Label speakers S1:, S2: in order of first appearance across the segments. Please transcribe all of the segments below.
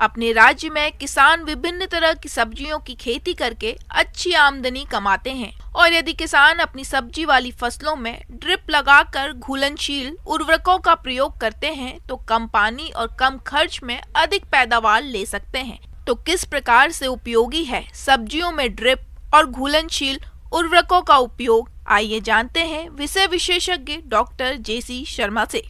S1: अपने राज्य में किसान विभिन्न तरह की सब्जियों की खेती करके अच्छी आमदनी कमाते हैं और यदि किसान अपनी सब्जी वाली फसलों में ड्रिप लगाकर घुलनशील उर्वरकों का प्रयोग करते हैं तो कम पानी और कम खर्च में अधिक पैदावार ले सकते हैं। तो किस प्रकार से उपयोगी है सब्जियों में ड्रिप और घुलनशील उर्वरकों का उपयोग, आइए जानते हैं विषय विशेषज्ञ डॉक्टर जेसी शर्मा से।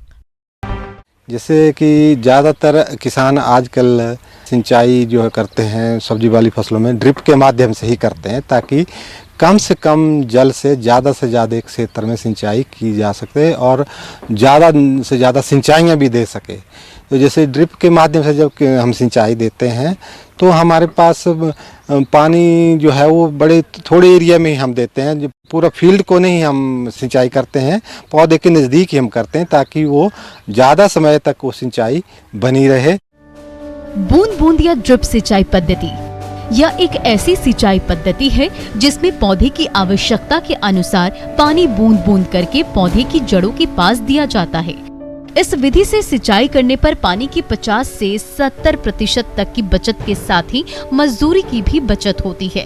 S2: जैसे कि ज़्यादातर किसान आजकल सिंचाई जो करते हैं सब्जी वाली फसलों में ड्रिप के माध्यम से ही करते हैं ताकि कम से कम जल से ज़्यादा एक क्षेत्र में सिंचाई की जा सके और ज़्यादा से ज़्यादा सिंचाइयाँ भी दे सके। तो जैसे ड्रिप के माध्यम से जब हम सिंचाई देते हैं तो हमारे पास पानी जो है वो बड़े थोड़े एरिया में ही हम देते हैं, जो पूरा फील्ड को नहीं हम सिंचाई करते हैं, पौधे के नज़दीक ही हम करते हैं ताकि वो ज़्यादा समय तक वो सिंचाई बनी रहे।
S3: बूंद बूंद या ड्रिप सिंचाई पद्धति यह एक ऐसी सिंचाई पद्धति है जिसमें पौधे की आवश्यकता के अनुसार पानी बूंद बूंद करके पौधे की जड़ों के पास दिया जाता है। इस विधि से सिंचाई करने पर पानी की 50 से 70% तक की बचत के साथ ही मजदूरी की भी बचत होती है।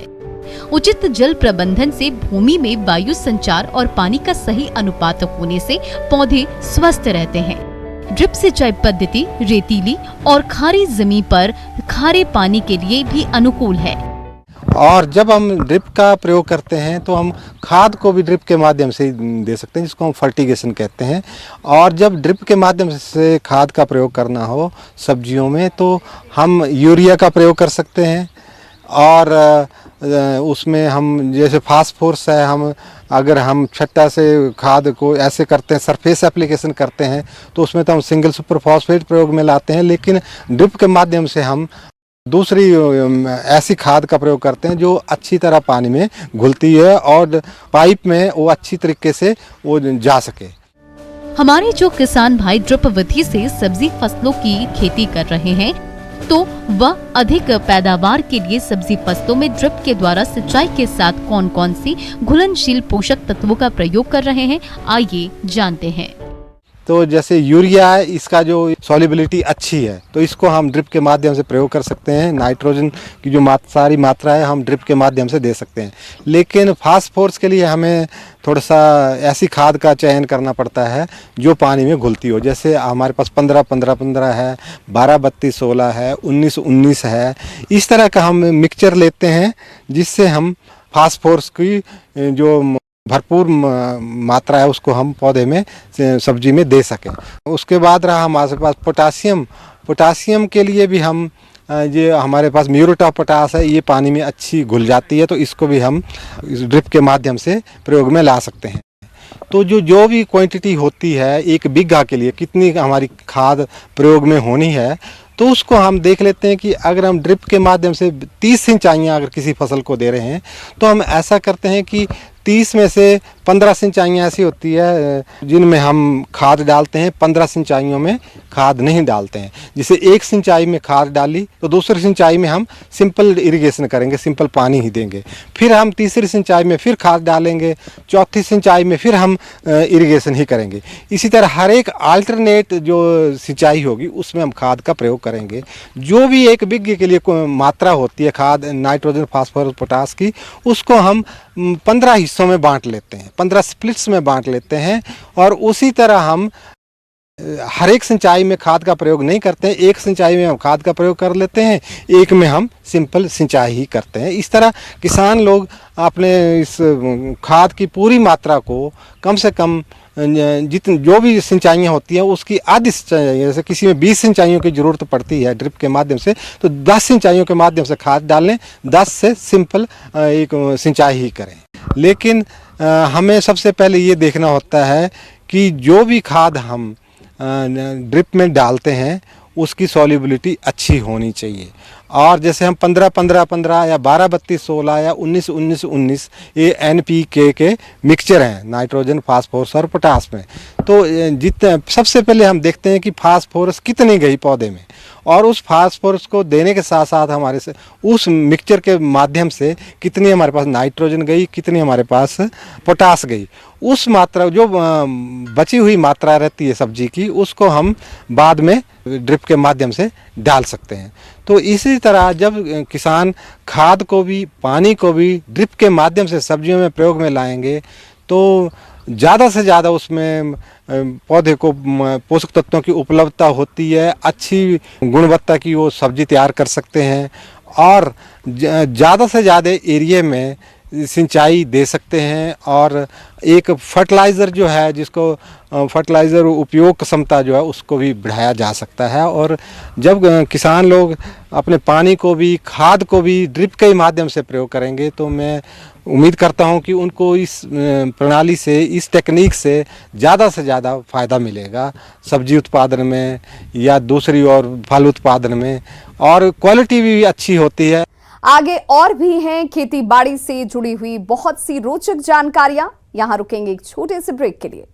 S3: उचित जल प्रबंधन से भूमि में वायु संचार और पानी का सही अनुपात होने से पौधे स्वस्थ रहते हैं। ड्रिप सिंचाई पद्धति रेतीली और खारी जमीन पर खारे पानी के लिए भी अनुकूल है।
S2: और जब हम ड्रिप का प्रयोग करते हैं तो हम खाद को भी ड्रिप के माध्यम से दे सकते हैं, जिसको हम फर्टिगेशन कहते हैं। और जब ड्रिप के माध्यम से खाद का प्रयोग करना हो सब्जियों में तो हम यूरिया का प्रयोग कर सकते हैं। और उसमें हम जैसे फास्फोरस है, हम अगर हम छट्टा से खाद को ऐसे करते हैं, सरफेस एप्लीकेशन करते हैं तो उसमें तो हम सिंगल सुपर फॉस्फेट प्रयोग में लाते हैं, लेकिन ड्रिप के माध्यम से हम दूसरी ऐसी खाद का प्रयोग करते हैं जो अच्छी तरह पानी में घुलती है और पाइप में वो अच्छी तरीके से वो जा सके।
S3: हमारे जो किसान भाई ड्रिप विधि से सब्जी फसलों की खेती कर रहे हैं तो वह अधिक पैदावार के लिए सब्जी फसलों में ड्रिप के द्वारा सिंचाई के साथ कौन कौन सी घुलनशील पोषक तत्वों का प्रयोग कर रहे हैं, आइए जानते हैं।
S2: तो जैसे यूरिया है, इसका जो सॉल्युबिलिटी अच्छी है तो इसको हम ड्रिप के माध्यम से प्रयोग कर सकते हैं। नाइट्रोजन की जो सारी मात्रा है हम ड्रिप के माध्यम से दे सकते हैं, लेकिन फास्फोरस के लिए हमें थोड़ा सा ऐसी खाद का चयन करना पड़ता है जो पानी में घुलती हो। जैसे हमारे पास 15-15-15 है, 12-32-16 है, 19-19 है, इस तरह का हम मिक्सचर लेते हैं जिससे हम फास्फोरस की जो भरपूर मात्रा है उसको हम पौधे में सब्जी में दे सकें। उसके बाद रहा हमारे पास पोटासियम के लिए भी हम ये हमारे पास म्यूरेट ऑफ पोटास है, ये पानी में अच्छी घुल जाती है तो इसको भी हम ड्रिप के माध्यम से प्रयोग में ला सकते हैं। तो जो भी क्वांटिटी होती है एक बीघा के लिए कितनी हमारी खाद प्रयोग में होनी है तो उसको हम देख लेते हैं कि अगर हम ड्रिप के माध्यम से 30 सिंचाइयाँ अगर किसी फसल को दे रहे हैं तो हम ऐसा करते हैं कि 30 में से 15 सिंचाइयाँ ऐसी होती है जिनमें हम खाद डालते हैं, 15 सिंचाइयों में खाद नहीं डालते हैं। जैसे एक सिंचाई में खाद डाली तो दूसरी सिंचाई में हम सिंपल इरिगेशन करेंगे, सिंपल पानी ही देंगे। फिर हम तीसरी सिंचाई में फिर खाद डालेंगे, चौथी सिंचाई में फिर हम इरिगेशन ही करेंगे। इसी तरह हर एक अल्टरनेट जो सिंचाई होगी उसमें हम खाद का प्रयोग करेंगे। जो भी एक बीघे के लिए मात्रा होती है खाद नाइट्रोजन फास्फोरस पोटास की, उसको हम 15 हिस्सों में बांट लेते हैं, 15 स्प्लिट्स में बांट लेते हैं। और उसी तरह हम हर एक सिंचाई में खाद का प्रयोग नहीं करते हैं, एक सिंचाई में हम खाद का प्रयोग कर लेते हैं, एक में हम सिंपल सिंचाई ही करते हैं। इस तरह किसान लोग अपने इस खाद की पूरी मात्रा को कम से कम जो भी सिंचाइयाँ होती हैं उसकी आधी सिंचाई, जैसे किसी में 20 सिंचाइयों की ज़रूरत पड़ती है ड्रिप के माध्यम से तो 10 सिंचाइयों के माध्यम से खाद डालें, 10 से सिंपल एक सिंचाई ही करें। लेकिन हमें सबसे पहले ये देखना होता है कि जो भी खाद हम ड्रिप में डालते हैं उसकी सॉल्युबिलिटी अच्छी होनी चाहिए और जैसे हम 15-15-15 या 12-32-16 या 19-19-19 ये NPK के मिक्सचर हैं, नाइट्रोजन, फास्फोरस और पोटास में। तो जितने सबसे पहले हम देखते हैं कि फास्फोरस कितनी गई पौधे में, और उस फास्फोरस को देने के साथ साथ हमारे से उस मिक्सचर के माध्यम से कितनी हमारे पास नाइट्रोजन गई, कितनी हमारे पास पोटास गई, उस मात्रा जो बची हुई मात्रा रहती है सब्जी की, उसको हम बाद में ड्रिप के माध्यम से डाल सकते हैं। तो इसी तरह जब किसान खाद को भी, पानी को भी ड्रिप के माध्यम से सब्जियों में प्रयोग में लाएंगे तो ज़्यादा से ज़्यादा उसमें पौधे को पोषक तत्वों की उपलब्धता होती है, अच्छी गुणवत्ता की वो सब्जी तैयार कर सकते हैं, और ज़्यादा से ज़्यादा एरिया में सिंचाई दे सकते हैं। और एक फर्टिलाइज़र जो है, जिसको फर्टिलाइज़र उपयोग क्षमता जो है उसको भी बढ़ाया जा सकता है। और जब किसान लोग अपने पानी को भी, खाद को भी ड्रिप के माध्यम से प्रयोग करेंगे तो मैं उम्मीद करता हूं कि उनको इस प्रणाली से, इस टेक्निक से ज़्यादा फ़ायदा मिलेगा सब्जी उत्पादन में या दूसरी और फल उत्पादन में, और क्वालिटी भी अच्छी होती है।
S4: आगे और भी हैं खेती बाड़ी से जुड़ी हुई बहुत सी रोचक जानकारियां। यहां रुकेंगे एक छोटे से ब्रेक के लिए।